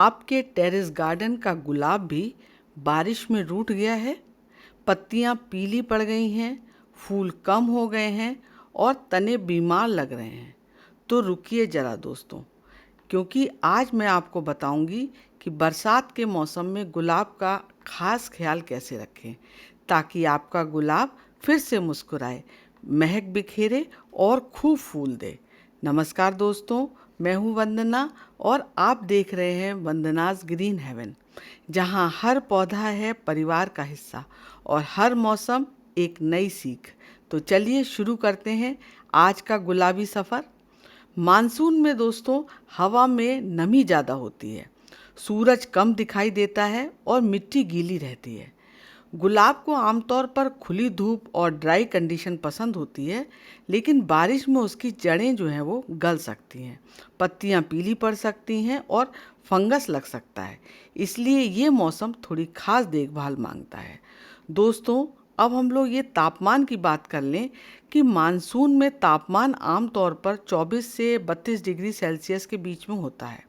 आपके terrace garden का गुलाब भी बारिश में रूठ गया है। पत्तियां पीली पड़ गई हैं, फूल कम हो गए हैं और तने बीमार लग रहे हैं। तो रुकिए ज़रा दोस्तों, क्योंकि आज मैं आपको बताऊंगी कि बरसात के मौसम में गुलाब का खास ख्याल कैसे रखें ताकि आपका गुलाब फिर से मुस्कुराए, महक बिखेरे और खूब फूल दे। नमस्कार दोस्तों, मैं हूं वंदना और आप देख रहे हैं वंदनाज ग्रीन हेवन, जहां हर पौधा है परिवार का हिस्सा और हर मौसम एक नई सीख। तो चलिए शुरू करते हैं आज का गुलाबी सफ़र। मानसून में दोस्तों हवा में नमी ज़्यादा होती है, सूरज कम दिखाई देता है और मिट्टी गीली रहती है। गुलाब को आमतौर पर खुली धूप और ड्राई कंडीशन पसंद होती है, लेकिन बारिश में उसकी जड़ें जो हैं वो गल सकती हैं, पत्तियां पीली पड़ सकती हैं और फंगस लग सकता है। इसलिए ये मौसम थोड़ी खास देखभाल मांगता है। दोस्तों, अब हम लोग ये तापमान की बात कर लें कि मानसून में तापमान आमतौर पर 24 से 32 डिग्री सेल्सियस के बीच में होता है।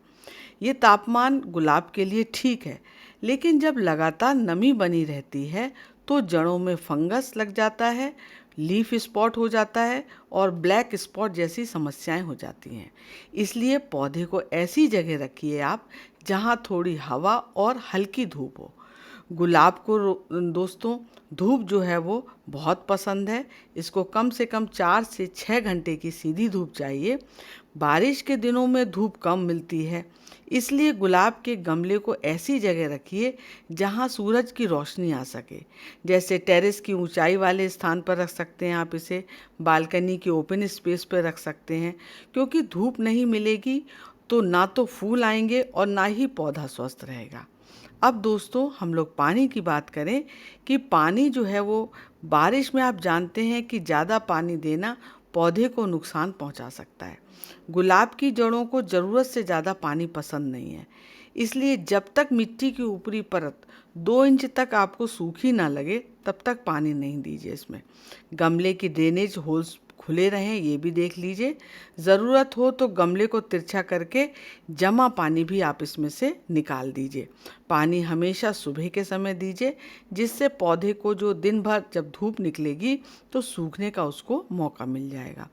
ये तापमान गुलाब के लिए ठीक है, लेकिन जब लगातार नमी बनी रहती है तो जड़ों में फंगस लग जाता है, लीफ स्पॉट हो जाता है और ब्लैक स्पॉट जैसी समस्याएं हो जाती हैं। इसलिए पौधे को ऐसी जगह रखिए आप जहां थोड़ी हवा और हल्की धूप हो। गुलाब को दोस्तों धूप जो है वो बहुत पसंद है। इसको कम से कम 4 से 6 घंटे की सीधी धूप चाहिए। बारिश के दिनों में धूप कम मिलती है, इसलिए गुलाब के गमले को ऐसी जगह रखिए जहां सूरज की रोशनी आ सके। जैसे टेरेस की ऊंचाई वाले स्थान पर रख सकते हैं आप इसे, बालकनी के ओपन स्पेस पर रख सकते हैं, क्योंकि धूप नहीं मिलेगी तो ना तो फूल आएंगे और ना ही पौधा स्वस्थ रहेगा। अब दोस्तों हम लोग पानी की बात करें कि पानी जो है वो बारिश में आप जानते हैं कि ज़्यादा पानी देना पौधे को नुकसान पहुंचा सकता है। गुलाब की जड़ों को ज़रूरत से ज़्यादा पानी पसंद नहीं है, इसलिए जब तक मिट्टी की ऊपरी परत 2 इंच तक आपको सूखी ना लगे तब तक पानी नहीं दीजिए इसमें। गमले की ड्रेनेज होल्स खुले रहें ये भी देख लीजिए। ज़रूरत हो तो गमले को तिरछा करके जमा पानी भी आप इसमें से निकाल दीजिए। पानी हमेशा सुबह के समय दीजिए, जिससे पौधे को जो दिन भर जब धूप निकलेगी तो सूखने का उसको मौका मिल जाएगा।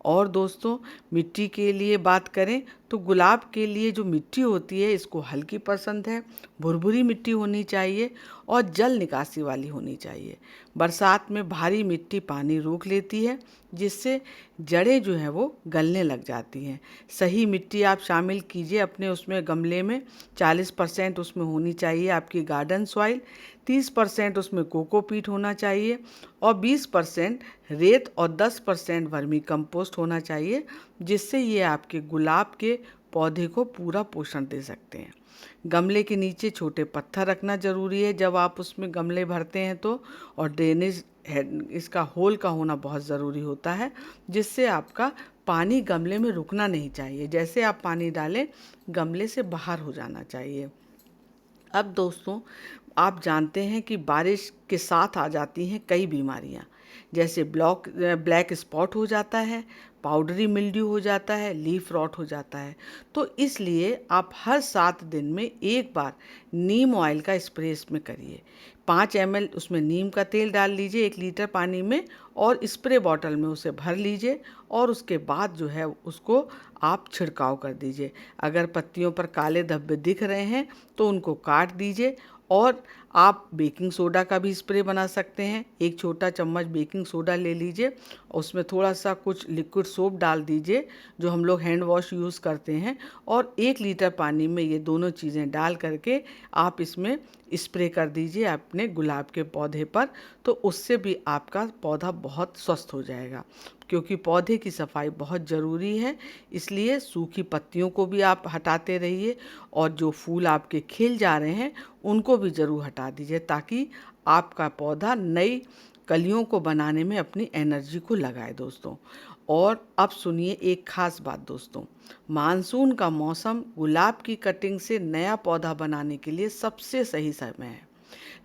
और दोस्तों मिट्टी के लिए बात करें तो गुलाब के लिए जो मिट्टी होती है इसको हल्की पसंद है, भुरभुरी मिट्टी होनी चाहिए और जल निकासी वाली होनी चाहिए। बरसात में भारी मिट्टी पानी रोक लेती है, जिससे जड़ें जो है वो गलने लग जाती हैं। सही मिट्टी आप शामिल कीजिए अपने उसमें गमले में। 40% उसमें होनी चाहिए आपकी गार्डन सॉइल, 30% उसमें कोकोपीट होना चाहिए और 20% रेत और 10% वर्मी कंपोस्ट होना चाहिए, जिससे ये आपके गुलाब के पौधे को पूरा पोषण दे सकते हैं। गमले के नीचे छोटे पत्थर रखना ज़रूरी है जब आप उसमें गमले भरते हैं तो, और ड्रेनेज इसका होल का होना बहुत ज़रूरी होता है, जिससे आपका पानी गमले में रुकना नहीं चाहिए। जैसे आप पानी डालें गमले से बाहर हो जाना चाहिए। अब दोस्तों आप जानते हैं कि बारिश के साथ आ जाती हैं कई बीमारियां, जैसे ब्लैक स्पॉट हो जाता है, पाउडरी मिल्ड्यू हो जाता है, लीफ रॉट हो जाता है। तो इसलिए आप हर 7 दिन में एक बार नीम ऑयल का स्प्रे इसमें करिए। 5 ml उसमें नीम का तेल डाल लीजिए 1 लीटर पानी में और स्प्रे बॉटल में उसे भर लीजिए और उसके बाद जो है उसको आप छिड़काव कर दीजिए। अगर पत्तियों पर काले धब्बे दिख रहे हैं तो उनको काट दीजिए। और आप बेकिंग सोडा का भी स्प्रे बना सकते हैं। 1 छोटा चम्मच बेकिंग सोडा ले लीजिए, उसमें थोड़ा सा कुछ लिक्विड सोप डाल दीजिए जो हम लोग हैंड वॉश यूज़ करते हैं, और 1 लीटर पानी में ये दोनों चीज़ें डाल करके आप इसमें स्प्रे कर दीजिए अपने गुलाब के पौधे पर। तो उससे भी आपका पौधा बहुत स्वस्थ हो जाएगा, क्योंकि पौधे की सफाई बहुत ज़रूरी है। इसलिए सूखी पत्तियों को भी आप हटाते रहिए और जो फूल आपके खिल जा रहे हैं उनको भी ज़रूर हटा दीजिए, ताकि आपका पौधा नई कलियों को बनाने में अपनी एनर्जी को लगाए दोस्तों। और अब सुनिए एक खास बात दोस्तों, मानसून का मौसम गुलाब की कटिंग से नया पौधा बनाने के लिए सबसे सही समय है।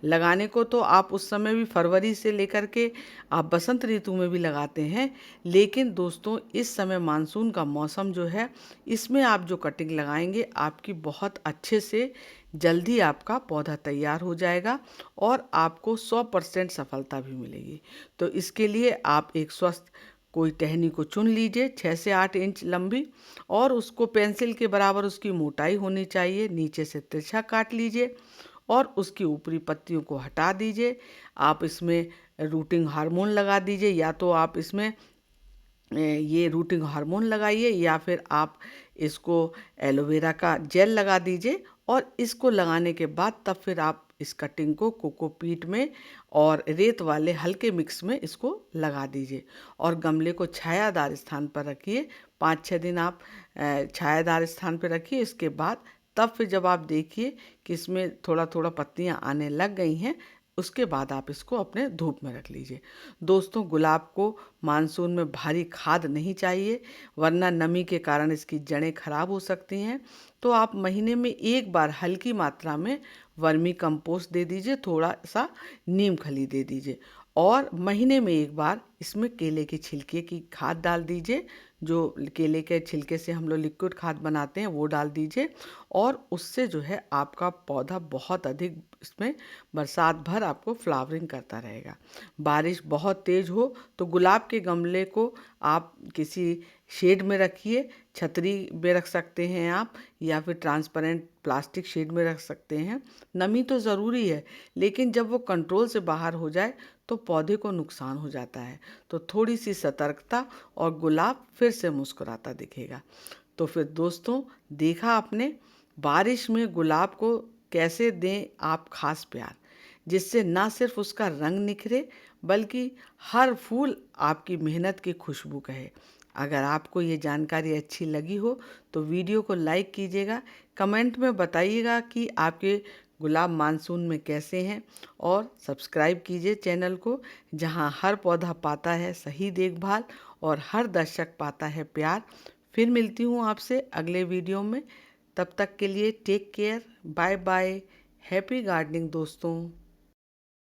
लगाने को तो आप उस समय भी फरवरी से लेकर के आप बसंत ऋतु में भी लगाते हैं, लेकिन दोस्तों इस समय मानसून का मौसम जो है, इसमें आप जो कटिंग लगाएंगे आपकी बहुत अच्छे से जल्दी आपका पौधा तैयार हो जाएगा और आपको 100% सफलता भी मिलेगी। तो इसके लिए आप एक स्वस्थ कोई टहनी को चुन लीजिए 6 से 8 इंच लंबी, और उसको पेंसिल के बराबर उसकी मोटाई होनी चाहिए। नीचे से तिरछा काट लीजिए और उसकी ऊपरी पत्तियों को हटा दीजिए। आप इसमें रूटिंग हार्मोन लगा दीजिए, या तो आप इसमें ये रूटिंग हार्मोन लगाइए या फिर आप इसको एलोवेरा का जेल लगा दीजिए। और इसको लगाने के बाद तब फिर आप इस कटिंग को कोकोपीट में और रेत वाले हल्के मिक्स में इसको लगा दीजिए और गमले को छायादार स्थान पर रखिए। 5-6 दिन आप छायादार स्थान पर रखिए। इसके बाद तब फिर जब आप देखिए कि इसमें थोड़ा थोड़ा पत्तियां आने लग गई हैं, उसके बाद आप इसको अपने धूप में रख लीजिए। दोस्तों गुलाब को मानसून में भारी खाद नहीं चाहिए, वरना नमी के कारण इसकी जड़ें खराब हो सकती हैं। तो आप महीने में एक बार हल्की मात्रा में वर्मी कंपोस्ट दे दीजिए, थोड़ा सा नीम खली दे दीजिए, और महीने में एक बार इसमें केले के छिलके की खाद डाल दीजिए। जो केले के छिलके से हम लोग लिक्विड खाद बनाते हैं वो डाल दीजिए, और उससे जो है आपका पौधा बहुत अधिक इसमें बरसात भर आपको फ्लावरिंग करता रहेगा। बारिश बहुत तेज़ हो तो गुलाब के गमले को आप किसी शेड में रखिए, छतरी में रख सकते हैं आप, या फिर ट्रांसपेरेंट प्लास्टिक शेड में रख सकते हैं। नमी तो ज़रूरी है, लेकिन जब वो कंट्रोल से बाहर हो जाए तो पौधे को नुकसान हो जाता है। तो थोड़ी सी सतर्कता और गुलाब फिर से मुस्कुराता दिखेगा। तो फिर दोस्तों देखा आपने, बारिश में गुलाब को कैसे दें आप खास प्यार, जिससे ना सिर्फ उसका रंग निखरे बल्कि हर फूल आपकी मेहनत की खुशबू कहे। अगर आपको ये जानकारी अच्छी लगी हो तो वीडियो को लाइक कीजिएगा, कमेंट में बताइएगा कि आपके गुलाब मानसून में कैसे हैं, और सब्सक्राइब कीजिए चैनल को, जहां हर पौधा पाता है सही देखभाल और हर दर्शक पाता है प्यार। फिर मिलती हूँ आपसे अगले वीडियो में। तब तक के लिए take care, bye bye, happy gardening दोस्तों।